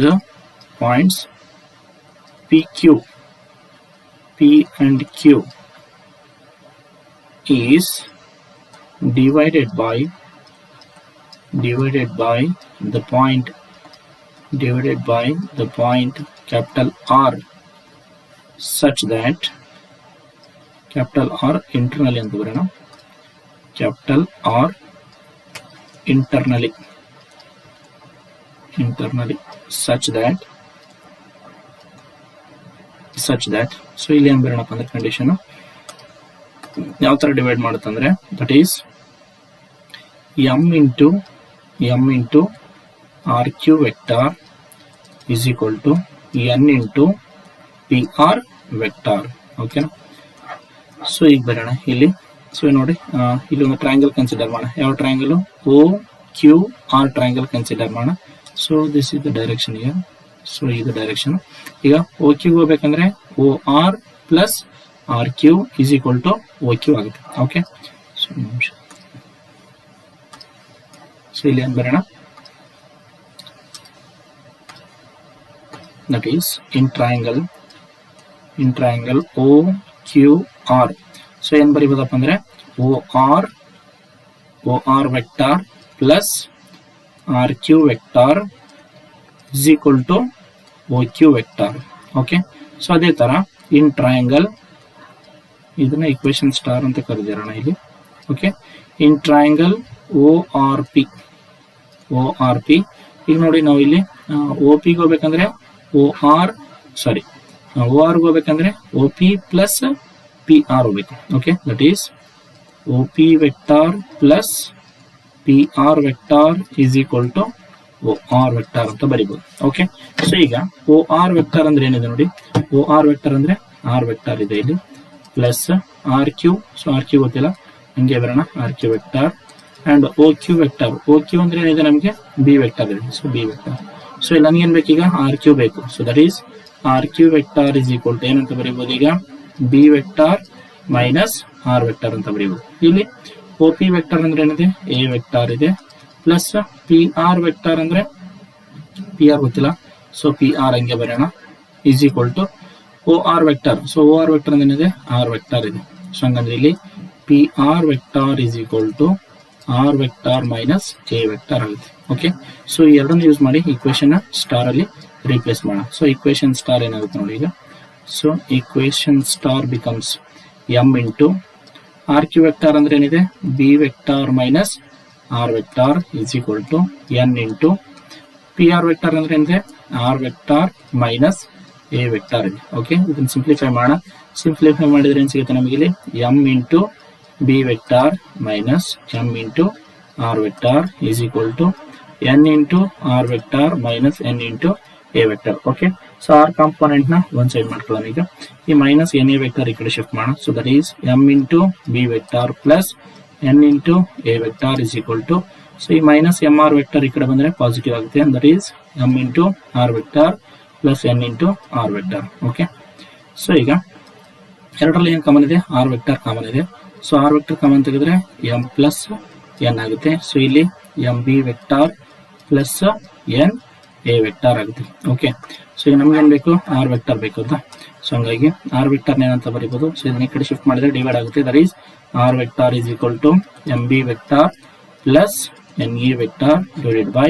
the points, P and Q is divided by the point capital R, such that capital R internally ಅಂತ ಬರೋಣ, capital R internally such that so ಇಲ್ಲಿ ಏನ್ ಬರೋಣಪ್ಪ ಅಂದ್ರೆ ಕಂಡೀಷನ್ ಯಾವ ತರ ಡಿವೈಡ್ ಮಾಡುತ್ತಂದ್ರೆ, that is m into RQ vector is equal to n into PR vector. ಓಕೆನಾ. ಸೊ ಈಗ ಬರೋಣ ಇಲ್ಲಿ. ಸೊ ನೋಡಿ ಇಲ್ಲಿ ಒಂದು ಟ್ರಯಾಂಗಲ್ ಕನ್ಸಿಡರ್ ಮಾಡೋಣ. ಯಾವ ಟ್ರಯಾಂಗಲ್? OQR ಟ್ರಯಾಂಗಲ್ ಕನ್ಸಿಡರ್ ಮಾಡೋಣ. So this is the direction year. So ಇದು ಡೈರೆಕ್ಷನ್. ಈಗ OQ ಹೋಗ್ಬೇಕಂದ್ರೆ OR plus RQ is equal to OQ ಆಗುತ್ತೆ. ಓಕೆ, ಸೊ ಇಲ್ಲಿ ಏನ್ ಬರೋಣ, that is in triangle OQR. So ಏನು ಬರೀಬೋದಪ್ಪ ಅಂದ್ರೆ OR vector plus RQ vector is equal to OQ vector. Okay, so ಅದೇ ತರ in triangle ಇದನ್ನ equation star ಅಂತ ಕರೆದಿರೋಣ ಇಲ್ಲಿ. Okay, in triangle ORP ಈಗ ನೋಡಿ ನಾವು ಇಲ್ಲಿ OP ಗೆ ಹೋಗ್ಬೇಕಂದ್ರೆ OR ಗೆ ಹೋಗ್ಬೇಕಂದ್ರೆ OP plus PR ಹೋಗ್ಬೇಕು. Okay, that is OP vector plus PR vector is equal to OR vector ಅಂತ ಬರೀಬಹುದು. ಓಕೆ, ಸೊ ಈಗ OR vector ಅಂದ್ರೆ ಏನಿದೆ ನೋಡಿ, OR vector ಅಂದ್ರೆ R vector ಇದೆ ಇಲ್ಲಿ ಪ್ಲಸ್ RQ, ಸೊ RQ ಗೊತ್ತಿಲ್ಲ ಹಂಗೆ ಬರೋಣ, RQ vector and OQ vector. OQ ಅಂದ್ರೆ ಏನಿದೆ ನಮಗೆ B vector ಇದೆ, ಸೊ B vector. ಸೊ ಇಲ್ಲಿ ನನಗೆ ಏನ್ ಬೇಕೀಗ RQ ಬೇಕು, so that is RQ vector is equal to ಏನಂತ ಬರೀಬಹುದು ಈಗ B vector minus R vector ಅಂತ ಬರೀಬಹುದು. ಇಲ್ಲಿ OP vector ಅಂದ್ರೆ ಏನಿದೆ A vector ಇದೆ ಪ್ಲಸ್ PR vector ಅಂದ್ರೆ PR ಗೊತ್ತಿಲ್ಲ, ಸೊ PR ಹಂಗೆ ಬರೋಣ is equal to OR vector. So OR vector ಅಂದ್ರೆ ಏನಿದೆ R vector ಇದೆ, ಸೊ ಹಂಗಂದ್ರೆ ಇಲ್ಲಿ PR vector is equal to R vector minus A vector ಆಗುತ್ತೆ. ಓಕೆ, ಸೊ ಈ ಎರಡನ್ನು ಯೂಸ್ ಮಾಡಿ ಈಕ್ವೇಶನ್ ಸ್ಟಾರ್ ಅಲ್ಲಿ ರೀಪ್ಲೇಸ್ ಮಾಡೋಣ. ಸೊ ಈಕ್ವೇಶನ್ ಸ್ಟಾರ್ ಏನಾಗುತ್ತೆ ನೋಡಿ ಈಗ, so equation star becomes M into RQ vector ಅಂದ್ರೆ ಏನಿದೆ B vector minus R vector is equal to N into PR vector ಅಂದ್ರೆ ಏನಿದೆ R vector minus A vector ಇದೆ. ಓಕೆ, ಇದನ್ನ ಸಿಂಪ್ಲಿಫೈ ಮಾಡೋಣ. ಸಿಂಪ್ಲಿಫೈ ಮಾಡಿದ್ರೆ ಏನ್ ಸಿಗುತ್ತೆ ನಮಗೆ ಇಲ್ಲಿ M into B vector minus M into R vector is equal to N into R vector minus N into A vector. Okay, so R component ನ ಒಂದ್ ಸೈಡ್ ಮಾಡ್ಕೊಳ್ಳೋಣ. ಈಗ ಈ ಮೈನಸ್ ಎನ್ ಎ ವೆಕ್ಟರ್ ಈ ಕಡೆ ಶಿಫ್ಟ್ ಮಾಡೋಣ. So that is M into B vector plus N into A vector is equal to, so ಈ ಮೈನಸ್ ಎಂ ಆರ್ ವೆಕ್ಟರ್ ಈ ಕಡೆ ಬಂದ್ರೆ ಪಾಸಿಟಿವ್ ಆಗುತ್ತೆ, that is M into R vector plus N into R vector. Okay, so ಈಗ ಎರಡರಲ್ಲಿ ಏನ್ ಕಾಮನ್ ಇದೆ ಆರ್ ವೆಕ್ಟರ್ ಕಾಮನ್ ಇದೆ, ಸೊ ಆರ್ ವೆಕ್ಟರ್ ಕಾಮನ್ ತೆಗೆದ್ರೆ ಎಂ ಪ್ಲಸ್ ಎನ್ ಆಗುತ್ತೆ. ಸೊ ಇಲ್ಲಿ M B vector plus N A vector ಆಗುತ್ತೆ. ಓಕೆ, ಸೊ ಈಗ ನಮ್ಗೆ ಏನ್ ಬೇಕು ಆರ್ ವೆಕ್ಟರ್ ಬೇಕು ಅಂತ, ಸೊ ಹಂಗಾಗಿ ಆರ್ ವೆಕ್ಟರ್ ಏನಂತ ಬರೀಬಹುದು, ಸೊ ಇದನ್ನ ಈ ಕಡೆ ಶಿಫ್ಟ್ ಮಾಡಿದ್ರೆ ಡಿವೈಡ್ ಆಗುತ್ತೆ, that is R vector is equal to M B vector plus N E vector divided by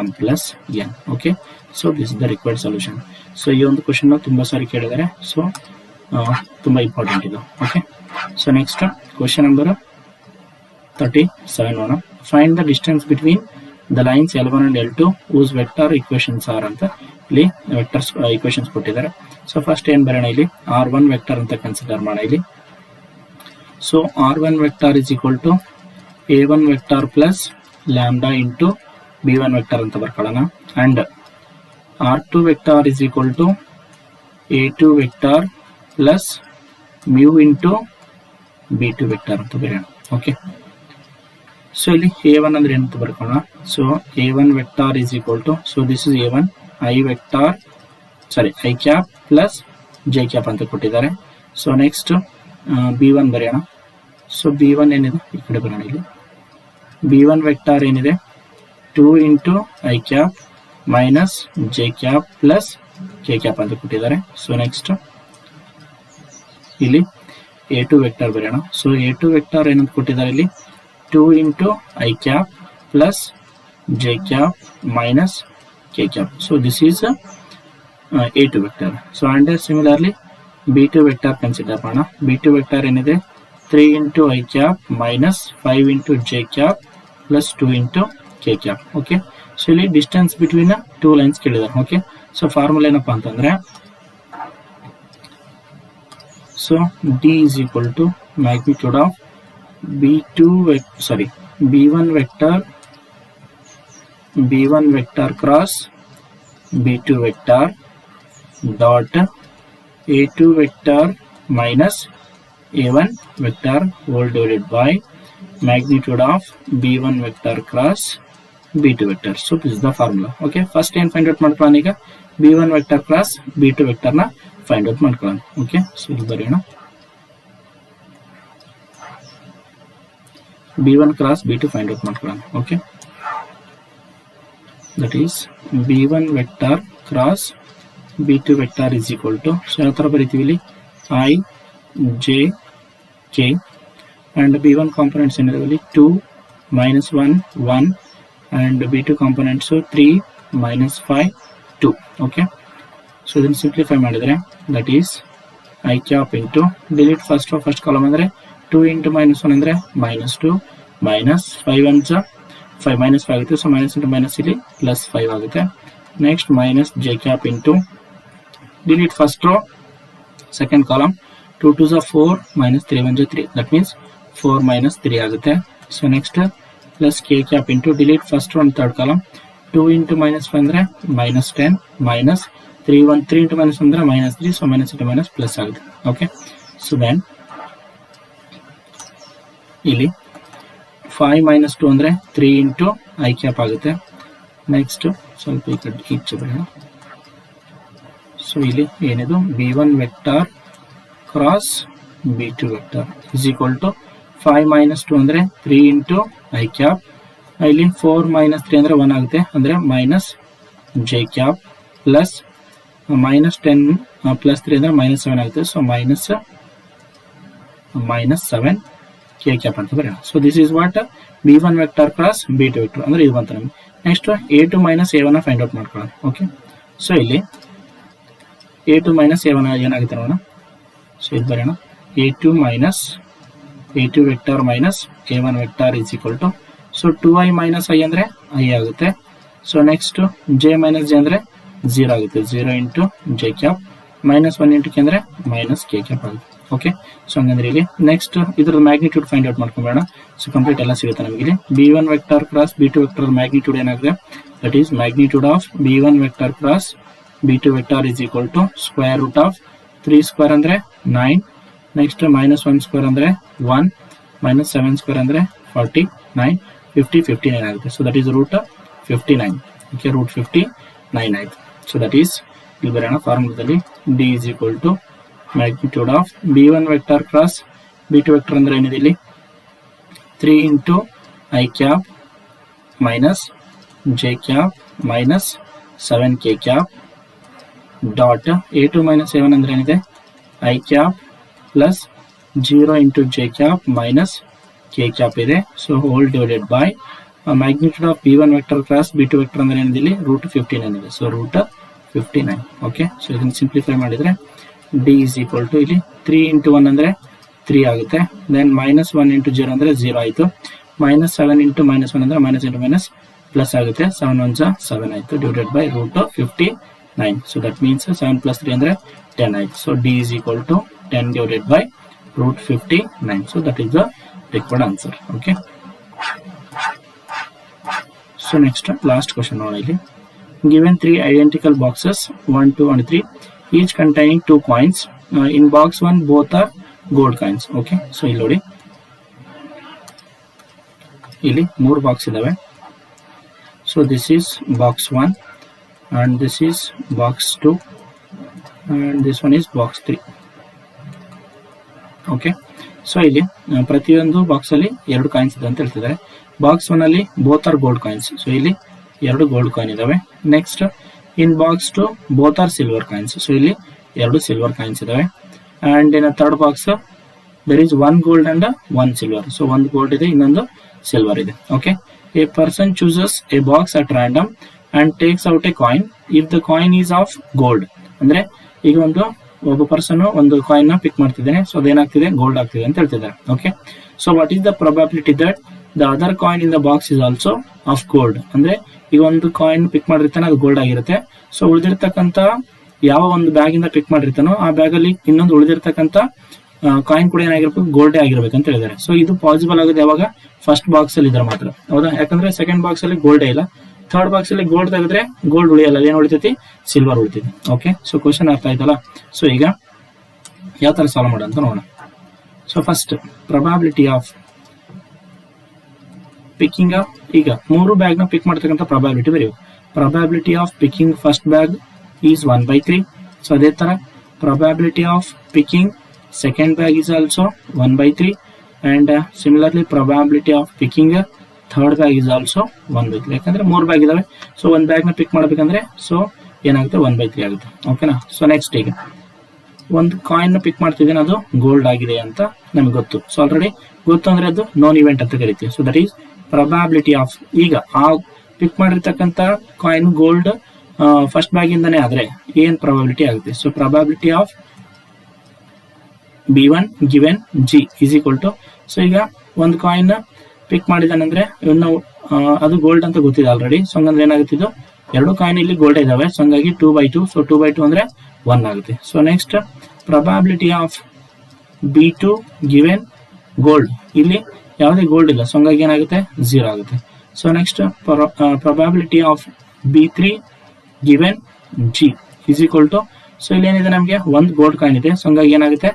M plus N. Okay, so this is the required solution. So ಈ ಒಂದು ಕ್ವಶನ್ ತುಂಬಾ ಸಾರಿ ಕೇಳಿದ್ದಾರೆ, ಸೊ ತುಂಬಾ ಇಂಪಾರ್ಟೆಂಟ್ ಇದು. Okay, so next question number 37 ನೋಡೋಣ. Find the distance between the lines L1 and L2 whose vector equations are ಅಂತ ಇಲ್ಲಿ ವೆಕ್ಟರ್ಸ್ ಈಕ್ವೇಷನ್ಸ್ ಕೊಟ್ಟಿದ್ದಾರೆ. ಸೊ ಫಸ್ಟ್ ಏನ್ ಬರೋಣ, ಇಲ್ಲಿ R1 ವೆಕ್ಟರ್ ಅಂತ ಕನ್ಸಿಡರ್ ಮಾಡೋಣ ಇಲ್ಲಿ. So R1 vector is equal to A1 vector plus lambda into B1 vector ಅಂತ ಬರ್ಕೊಳ್ಳೋಣ, and R2 vector is equal to A2 vector plus mu into B2 vector ಅಂತ ಬರೆಯೋಣ. ಓಕೆ, ಸೊ ಇಲ್ಲಿ A1 ಅಂದ್ರೆ ಏನಂತ ಬರ್ಕೊಳ್ಳೋಣ. So A1 vector is equal to, so this is A1 I vector i cap plus J cap ಅಂತ ಕೊಟ್ಟಿದ್ದಾರೆ. ಸೊ ನೆಕ್ಸ್ಟ್ B1 ಬರೆಯೋಣ. ಸೊ B1 ಏನಿದೆ ಈ ಕಡೆ ಬರೋಣ, ಇಲ್ಲಿ B1 ವೆಕ್ಟಾರ್ ಏನಿದೆ 2 into I cap minus J cap plus K cap ಅಂತ ಕೊಟ್ಟಿದ್ದಾರೆ. ಸೊ ನೆಕ್ಸ್ಟ್ ಇಲ್ಲಿ A2 ವೆಕ್ಟಾರ್ ಬರೆಯೋಣ. ಸೊ A2 ವೆಕ್ಟಾರ್ ಏನಂತ ಕೊಟ್ಟಿದ್ದಾರೆ ಇಲ್ಲಿ 2 into I cap plus J cap minus K cap. So this is A2 vector. So and similarly B2 vector consider ಮಾಡೋಣ. B2 vector ಏನಿದೆ 3 into I cap minus 5 into J cap plus 2 into K cap. Okay, so ಇಲ್ಲಿ ಡಿಸ್ಟೆನ್ಸ್ ಬಿಟ್ವೀನ್ ಟೂ ಲೈನ್ಸ್ ಕೇಳಿದ್ದಾರೆ. ಓಕೆ, ಸೊ ಫಾರ್ಮುಲಾ ಏನಪ್ಪಾ ಅಂತಂದ್ರೆ, so D is equal to magnitude of B1 vector cross B2 vector dot A2 vector minus A1 vector whole divided by magnitude of B1 vector cross B2 vector. So this is the formula. Okay, first ಏನ್ ಫೈಂಡ್ ಔಟ್ ಮಾಡ್ಕೊಳ್ಳೋಣ, ಈಗ B1 vector cross B2 vector ನ ಫೈಂಡ್ ಔಟ್ ಮಾಡ್ಕೊಳ್ಳೋಣ. ಓಕೆ, ಸೊ ಇಲ್ಲಿ ಬರೆಯೋಣ B1 cross B2 find out ಮಾಡ್ಕೊಳ್ಳೋಣ. ಓಕೆ, that is B1 vector cross B2 vector is equal to, so ಯಾವ ತರ ಬರೀತೀವಿ ಇಲ್ಲಿ, I J K and B1 components ಏನಿದಾವೆ ಇಲ್ಲಿ 2 -1 1 and B2 components 3 -5 2. Okay, so ಇದನ್ನು ಸಿಂಪ್ಲಿಫೈ ಮಾಡಿದ್ರೆ that is I cap into delete first column ಅಂದ್ರೆ 2 ಇಂಟು -1 ಅಂದ್ರೆ -2 ಮೈನಸ್ 5 1 5 -5 ಆಗುತ್ತೆ. ಸೊ ಮೈನಸ್ ಇಂಟು ಮೈನಸ್ ಇಲ್ಲಿ +5 ಆಗುತ್ತೆ. Next minus J cap into delete first row second column 2 2 4 -3 1 3, that means 4 -3 ಆಗುತ್ತೆ. So next plus K cap into delete first row and third column 2 into -5 ಅಂದ್ರೆ -10 ಮೈನಸ್ 3 ಇಂಟು -1 ಅಂದ್ರೆ -3, so minus into minus plus ಆಗುತ್ತೆ. ಓಕೆ, ಸೊ ದೆನ್ ಇಲ್ಲಿ 5 - 2 ಅಂದ್ರೆ 3 ಇಂಟು I ಕ್ಯಾಪ್ ಆಗುತ್ತೆ. ನೆಕ್ಸ್ಟ್ ಸ್ವಲ್ಪ ಈ ಕಡೆ ಈಚೆ ಬರೋಣ. ಸೊ ಇಲ್ಲಿ ಏನಿದು B1 vector cross B2 vector is equal to 5 - 2 ಅಂದ್ರೆ 3 ಇಂಟು I ಕ್ಯಾಪ್, ಇಲ್ಲಿ 4 - 3 ಅಂದ್ರೆ 1 ಆಗುತ್ತೆ, ಅಂದ್ರೆ ಮೈನಸ್ J ಕ್ಯಾಪ್ ಪ್ಲಸ್ -10 + 3 ಅಂದ್ರೆ -7 ಆಗುತ್ತೆ. ಸೊ -7 K ಕ್ಯಾಪ್ ಅಂತ ಬರೋಣ. So this is what B1 vector cross B2 vector ಅಂದ್ರೆ ಇದು ಬಂತು ನಮಗೆ. Next A2 - A1 find out ಮಾಡ್ಕೊಳ್ಳೋಣ. ಓಕೆ, ಸೊ ಇಲ್ಲಿ A2 - A1 ಏನಾಗುತ್ತೆ ನೋಡೋಣ. ಸೊ ಇದು ಬರೋಣ, A2 vector minus A1 vector is equal to, so 2I - I ಅಂದ್ರೆ I ಆಗುತ್ತೆ. ಸೊ ನೆಕ್ಸ್ಟ್ J - J ಅಂದ್ರೆ 0 ಆಗುತ್ತೆ, 0 into J cap minus 1 into K ಅಂದ್ರೆ -K ಕ್ಯಾಪ್ ಆಗುತ್ತೆ. ಓಕೆ, ಸೊ ಹಂಗಂದ್ರೆ ಇಲ್ಲಿ ನೆಕ್ಸ್ಟ್ ಇದ್ರ ಮ್ಯಾಗ್ನಿಟ್ಯೂಡ್ ಫೈಂಡ್ ಔಟ್ ಮಾಡ್ಕೊಂಬೇಡ. ಸೊ ಕಂಪ್ಲೀಟ್ ಎಲ್ಲ ಸಿಗುತ್ತೆ ನಮಗೆ ಇಲ್ಲಿ. B1 vector cross B2 vector magnitude ಏನಾಗಿದೆ, that is magnitude of B1 vector cross B2 vector is equal to square root of 3 square ಅಂದ್ರೆ 9, ನೆಕ್ಸ್ಟ್ -1 ಸ್ಕ್ವೇರ್ ಅಂದ್ರೆ 1, -7 ಸ್ಕ್ವೇರ್ ಅಂದ್ರೆ 49, 50 59 ಆಗುತ್ತೆ. So that is root 59. Okay, root 59 ಆಯ್ತು. ಸೊ ದಟ್ ಈಸ್ ಇಲ್ಲಿ ಬರೋಣ ಫಾರ್ಮುಲಾದಲ್ಲಿ D is equal to magnitude of B1 vector cross B2 vector ಅಂದ್ರೆ ಏನಿದೆ ಇಲ್ಲಿ 3 into I cap minus J cap minus 7 K cap dot A2 - A1 ಅಂದ್ರೆ ಏನಿದೆ I cap plus 0 into J cap minus K cap ಇದೆ. So whole divided by magnitude of B1 vector cross B2 vector ಅಂದ್ರೆ ಏನಿದೆ ಇಲ್ಲಿ ರೂಟ್ 59 ಇದೆ. So root 59. ಓಕೆ, ಸೊ ಇದನ್ನು ಸಿಂಪ್ಲಿಫೈ ಮಾಡಿದ್ರೆ D ಇಸ್ ಈಕ್ವಲ್ ಟು ಇಲ್ಲಿ 3 ಇಂಟು 1 ಅಂದ್ರೆ 3 ಆಗುತ್ತೆ. ದೆನ್ -1 ಇಂಟು 0 ಅಂದ್ರೆ 0 ಆಯಿತು. -7 ಇಂಟು -1 ಅಂದ್ರೆ ಮೈನಸ್ ಇಂಟು ಮೈನಸ್ ಪ್ಲಸ್ ಆಗುತ್ತೆ. 7 1 7 ಆಯಿತು, divided by root 59. So that means 7 + 3 ಅಂದ್ರೆ 10 ಆಯಿತು. So D is equal to 10 divided by root 59. So that is the required answer. Okay, so next last question ನೋಡೋಣ ಇಲ್ಲಿ. Given 3 identical boxes 1 2 and 3 each containing 2 coins, in box 1 both are gold coins. Okay, so ಇಲ್ಲಿ ನೋಡಿ, ಇಲ್ಲಿ 3 ಬಾಕ್ಸ್ ಇದಾವೆ. So this is box 1 and this is box 2 and this one is box 3. Okay, so ಇಲ್ಲಿ ಪ್ರತಿಯೊಂದು ಬಾಕ್ಸ್ ಅಲ್ಲಿ 2 ಕಾಯಿನ್ಸ್ ಇದೆ ಅಂತ ಹೇಳ್ತಿದ್ದಾರೆ. ಬಾಕ್ಸ್ 1 ಅಲ್ಲಿ both are gold coins. So ಇಲ್ಲಿ 2 ಗೋಲ್ಡ್ ಕಾಯಿನ್ ಇದಾವೆ. Next in box 2 both are silver coins. So ಇಲ್ಲಿ 2 ಸಿಲ್ವರ್ ಕಾಯಿನ್ಸ್ ಇದಾವೆ. And in third box there is 1 gold and 1 silver. So 1 gold ಇದೆ, ಇನ್ನೊಂದು ಸಿಲ್ವರ್ ಇದೆ. Okay, a person chooses a box at random and takes out a coin if the coin is of gold. ಅಂದ್ರೆ ಈಗ ಒಬ್ಬ ಪರ್ಸನ್ ಒಂದು ಕಾಯಿನ್ ನ ಪಿಕ್ ಮಾಡ್ತಿದ್ದಾನೆ. ಸೊ ಅದೇನಾಗ್ತಿದೆ, ಗೋಲ್ಡ್ ಆಗ್ತಿದೆ ಅಂತ ಹೇಳ್ತಿದ್ದಾರೆ. Okay, so what is the probability that the other coin in the box is also of gold. ಅಂದ್ರೆ ಈಗ ಒಂದು ಕಾಯಿನ್ ಪಿಕ್ ಮಾಡಿರ್ತಾನೆ, ಅದು ಗೋಲ್ಡ್ ಆಗಿರುತ್ತೆ. ಸೊ ಉಳಿದಿರ್ತಕ್ಕಂತ ಯಾವ ಒಂದು ಬ್ಯಾಗ್ ಇಂದ ಪಿಕ್ ಮಾಡಿರ್ತಾನೋ ಆ ಬ್ಯಾಗ್ ಅಲ್ಲಿ ಇನ್ನೊಂದು ಉಳಿದಿರ್ತಕ್ಕಂತ ಕಾಯಿನ್ ಕೂಡ ಏನಾಗಿರ್ಬೇಕು, ಗೋಲ್ಡೇ ಆಗಿರ್ಬೇಕು ಅಂತ ಹೇಳಿದ್ದಾರೆ. ಸೊ ಇದು ಪಾಸಿಬಲ್ ಆಗೋದು ಯಾವಾಗ, ಫಸ್ಟ್ ಬಾಕ್ಸ್ ಅಲ್ಲಿ ಇದ್ರೆ ಮಾತ್ರ. ಹೌದಾ, ಯಾಕಂದ್ರೆ ಸೆಕೆಂಡ್ ಬಾಕ್ಸ್ ಅಲ್ಲಿ ಗೋಲ್ಡೇ ಇಲ್ಲ. ಥರ್ಡ್ ಬಾಕ್ಸ್ ಅಲ್ಲಿ ಗೋಲ್ಡ್ ತೆಗೆದ್ರೆ ಗೋಲ್ಡ್ ಉಳಿಯಲ್ಲ, ಏನ್ ಉಳಿತೈತಿ, ಸಿಲ್ವರ್ ಉಳಿತೈತಿ. ಓಕೆ, ಸೊ ಕ್ವಶನ್ ಅರ್ಥ ಆಯ್ತಲ್ಲ. ಸೊ ಈಗ ಯಾವ ತರ ಸಾಲ್ವ್ ಮಾಡೋಣ ಅಂತ ನೋಡೋಣ. So first probability of picking up, ಈಗ 3 ಬ್ಯಾಗ್ ನ ಪಿಕ್ ಮಾಡ್ತಕ್ಕಂಥ ಪ್ರೊಬಬಿಲಿಟಿ ಬರೆಯುವ. Probability of picking first bag is 1/3. So ಅದೇ ತರ probability of picking second bag is also 1/3 and similarly probability of picking third bag is also 1/3. ಯಾಕಂದ್ರೆ 3 ಬ್ಯಾಗ್ ಇದಾವೆ. ಸೊ 1 ಬ್ಯಾಗ್ ನ ಪಿಕ್ ಮಾಡ್ಬೇಕಂದ್ರೆ ಸೊ ಏನಾಗುತ್ತೆ 1/3 ಆಗುತ್ತೆ. ಓಕೆನಾ. ಸೊ ನೆಕ್ಸ್ಟ್ ಈಗ ಒಂದು ಕಾಯಿನ್ ಪಿಕ್ ಮಾಡ್ತಿದ್ದೀನಿ, ಅದು ಗೋಲ್ಡ್ ಆಗಿದೆ ಅಂತ ನಮ್ಗೆ ಗೊತ್ತು. ಸೊ ಆಲ್ರೆಡಿ ಗೊತ್ತು ಅಂದ್ರೆ ಅದು ನೋನ್ ಇವೆಂಟ್ ಅಂತ ಕರಿತೀವಿ. So that is probability of, ಈಗ ಆ ಪಿಕ್ ಮಾಡಿರ್ತಕ್ಕಂಥ ಕಾಯಿನ್ ಗೋಲ್ಡ್ ಫಸ್ಟ್ ಬ್ಯಾಗ್ ಇಂದಾನೆ ಆದ್ರೆ ಏನ್ ಪ್ರೊಬಾಬಿಲಿಟಿ ಆಗುತ್ತೆ. So probability of B1 given G is equal to, so ಈಗ ಒಂದು ಕಾಯಿನ್ ಪಿಕ್ ಮಾಡಿದಾನಂದ್ರೆ ಇನ್ನು ಅದು ಗೋಲ್ಡ್ ಅಂತ ಗೊತ್ತಿದೆ ಆಲ್ರೆಡಿ. ಸೊ ಹಂಗಂದ್ರೆ ಏನಾಗುತ್ತೆ, ಇದು ಎರಡು ಕಾಯಿನ್ ಇಲ್ಲಿ ಗೋಲ್ಡ್ ಇದಾವೆ. ಸೊ ಹಂಗಾಗಿ 2/2. ಸೊ 2/2 ಅಂದ್ರೆ 1 ಆಗುತ್ತೆ. So next probability of B2 given gold, ಇಲ್ಲಿ ಯಾವುದೇ ಗೋಲ್ಡ್ ಇಲ್ಲ. ಸೊ ಹಂಗಾಗಿ ಏನಾಗುತ್ತೆ 0 ಆಗುತ್ತೆ. So next probability of B3 given G is equal to, so ಇಲ್ಲಿ ಏನಿದೆ ನಮಗೆ ಒಂದು ಗೋಲ್ಡ್ ಕಾಯಿನ್ ಇದೆ. ಸೊ ಹಂಗಾಗಿ ಏನಾಗುತ್ತೆ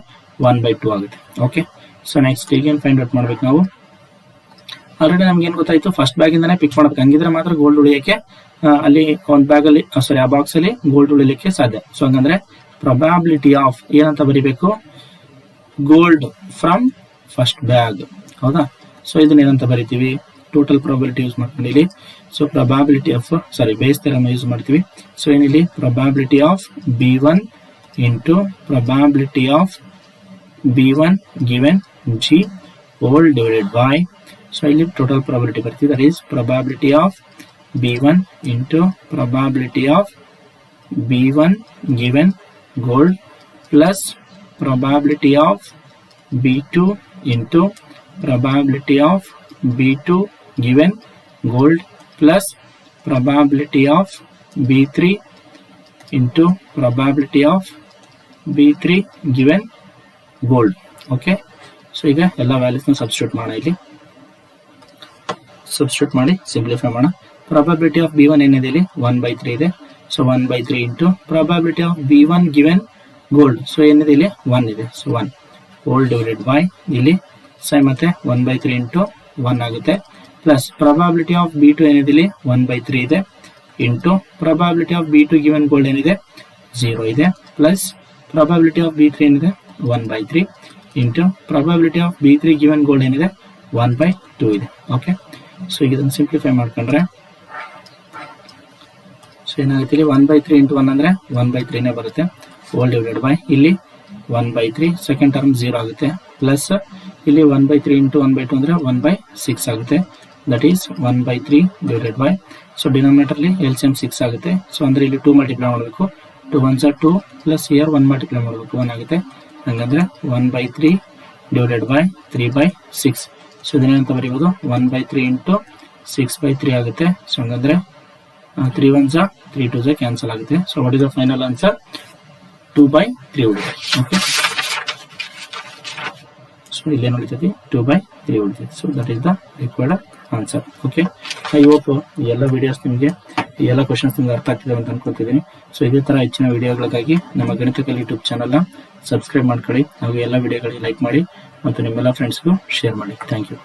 1/2 ಆಗುತ್ತೆ. ಓಕೆ. ಸೊ ನೆಕ್ಸ್ಟ್ ಈಗೇನು ಫೈಂಡ್ ಔಟ್ ಮಾಡ್ಬೇಕು ನಾವು, ಆಲ್ರೆಡಿ ನಮ್ಗೆ ಏನ್ ಗೊತ್ತಾಯ್ತು, ಫಸ್ಟ್ ಬ್ಯಾಗ್ ಇಂದಾನೆ ಪಿಕ್ ಮಾಡ್ಬೇಕು. ಹಂಗಿದ್ರೆ ಮಾತ್ರ ಗೋಲ್ಡ್ ಉಳಿಯಕ್ಕೆ ಅಲ್ಲಿ ಒಂದು ಬ್ಯಾಗ್ ಅಲ್ಲಿ ಸಾರಿ ಆ ಬಾಕ್ಸ್ ಅಲ್ಲಿ ಗೋಲ್ಡ್ ಉಳಿಲಿಕ್ಕೆ ಸಾಧ್ಯ. ಸೊ ಹಂಗಂದ್ರೆ ಪ್ರೊಬಾಬಿಲಿಟಿ ಆಫ್ ಏನಂತ ಬರೀಬೇಕು, ಗೋಲ್ಡ್ ಫ್ರಮ್ ಫಸ್ಟ್ ಬ್ಯಾಗ್. ಹೌದಾ. ಸೊ ಇದನ್ನ ಏನಂತ ಬರಿತೀವಿ, ಟೋಟಲ್ ಪ್ರಾಬಿಲಿಟಿ ಯೂಸ್ ಮಾಡ್ಕೊಂಡು ಇಲ್ಲಿ. So probability of Bayes theorem use ಮಾಡ್ತೀವಿ. ಸೊ ಏನಿಲ್ಲಿ probability of B1 into probability of B1 given G whole divided by, so ಇಲ್ಲಿ total probability ಬರ್ತಿದೆ, that is probability of B1 into probability of B1 given gold plus probability of B2 into probability of B2 given gold plus probability of B3 into probability of B3 given gold. Okay. So ಈಗ ಎಲ್ಲ ವ್ಯಾಲ್ಯೂಸ್ ಸಬ್ಸ್ಟಿಟ್ಯೂಟ್ ಮಾಡೋಣ, ಇಲ್ಲಿ ಸಬ್ಸ್ಟಿಟ್ಯೂಟ್ ಮಾಡಿ ಸಿಂಪ್ಲಿಫೈ ಮಾಡೋಣ. ಪ್ರೊಬಾಬಿಲಿಟಿ ಆಫ್ B1 ಏನಿದೆ ಇಲ್ಲಿ 1/3 ಇದೆ. So 1/3 into probability of B1 given gold, so ಏನಿದೆ ಇಲ್ಲಿ 1 ಇದೆ. ಸೊ 1 ಹೋಲ್ ಡಿವೈಡೆಡ್ ಬೈ, ಇಲ್ಲಿ ಸೈ ಮತ್ತೆ 1/3 ಇಂಟು 1 ಆಗುತ್ತೆ, ಪ್ಲಸ್ ಪ್ರೊಬಾಬಿಲಿಟಿ ಆಫ್ B2 ಏನಿದೆ ಇಲ್ಲಿ 1/3 ಇದೆ into probability of B2 given gold ಏನಿದೆ 0 ಇದೆ, ಪ್ಲಸ್ ಪ್ರೊಬಾಬಿಲಿಟಿ ಆಫ್ B3 ಏನಿದೆ 1/3 into probability of B3 given gold ಏನಿದೆ 1/2 ಇದೆ. ಓಕೆ. ಸೊ ಈಗ ಇದನ್ನು ಸಿಂಪ್ಲಿಫೈ ಮಾಡ್ಕೊಂಡ್ರೆ ಸೊ ಏನಾಗುತ್ತೆ, ಇಲ್ಲಿ 1/3 ಇಂಟು 1 ಅಂದ್ರೆ 1/3 ಬರುತ್ತೆ, ಹೋಲ್ ಡಿವೈಡೆಡ್ ಬೈ ಇಲ್ಲಿ 1/3 ಸೆಕೆಂಡ್ ಟರ್ಮ್ 0 ಆಗುತ್ತೆ, ಪ್ಲಸ್ ಇಲ್ಲಿ 1/3 ಇಂಟು 1/2 ಅಂದ್ರೆ 1/6 ಆಗುತ್ತೆ, that is 1/3 divided by, so ಡಿನಾಮಿನೇಟರ್ಲಿ LCM 6 ಆಗುತ್ತೆ. ಸೊ ಅಂದ್ರೆ ಇಲ್ಲಿ 2 ಮಲ್ಟಿಪ್ಲೈ ಮಾಡಬೇಕು, 2 1s are 2 plus year 1 multiply ಮಾಡಬೇಕು, 1 ಆಗುತ್ತೆ. ಹಂಗಂದ್ರೆ 1/3 ಡಿವೈಡೆಡ್ ಬೈ 3/6. ಸೊ ಇದನ್ನೇನಂತ ಬರೀಬಹುದು, 1/3 ಇಂಟು 6/3 ಆಗುತ್ತೆ. ಸೊ ಹಂಗಂದ್ರೆ 3 1s are 3 2s ಕ್ಯಾನ್ಸಲ್ ಆಗುತ್ತೆ. So what is the final answer, 2/3 ಉಳಿದೆ. ಓಕೆ. ಸೊ ಇಲ್ಲೇನು ಉಳಿತೈತಿ, 2/3 ಉಳಿತೈತಿ. So that is the required answer. Okay. I hope ಎಲ್ಲ ವಿಡಿಯೋಸ್ ನಿಮಗೆ ಈ ಎಲ್ಲ ಕ್ವಶನ್ಸ್ ನಿಮ್ಗೆ ಅರ್ಥ ಆಗ್ತಿದೆ ಅಂತ ಅನ್ಕೊತಿದ್ದೀನಿ. ಸೊ ಇದೇ ತರ ಹೆಚ್ಚಿನ ವಿಡಿಯೋಗಳಿಗಾಗಿ ನಮ್ಮ ಗಣಿತ ಕಲಿ ಯೂಟ್ಯೂಬ್ ಚಾನಲ್ನ ಸಬ್ಸ್ಕ್ರೈಬ್ ಮಾಡ್ಕೊಳ್ಳಿ, ಹಾಗೂ ಎಲ್ಲ ವಿಡಿಯೋಗಳಿಗೆ ಲೈಕ್ ಮಾಡಿ ಮತ್ತು ನಿಮ್ಮೆಲ್ಲ ಫ್ರೆಂಡ್ಸ್ಗೂ ಶೇರ್ ಮಾಡಿ. Thank you.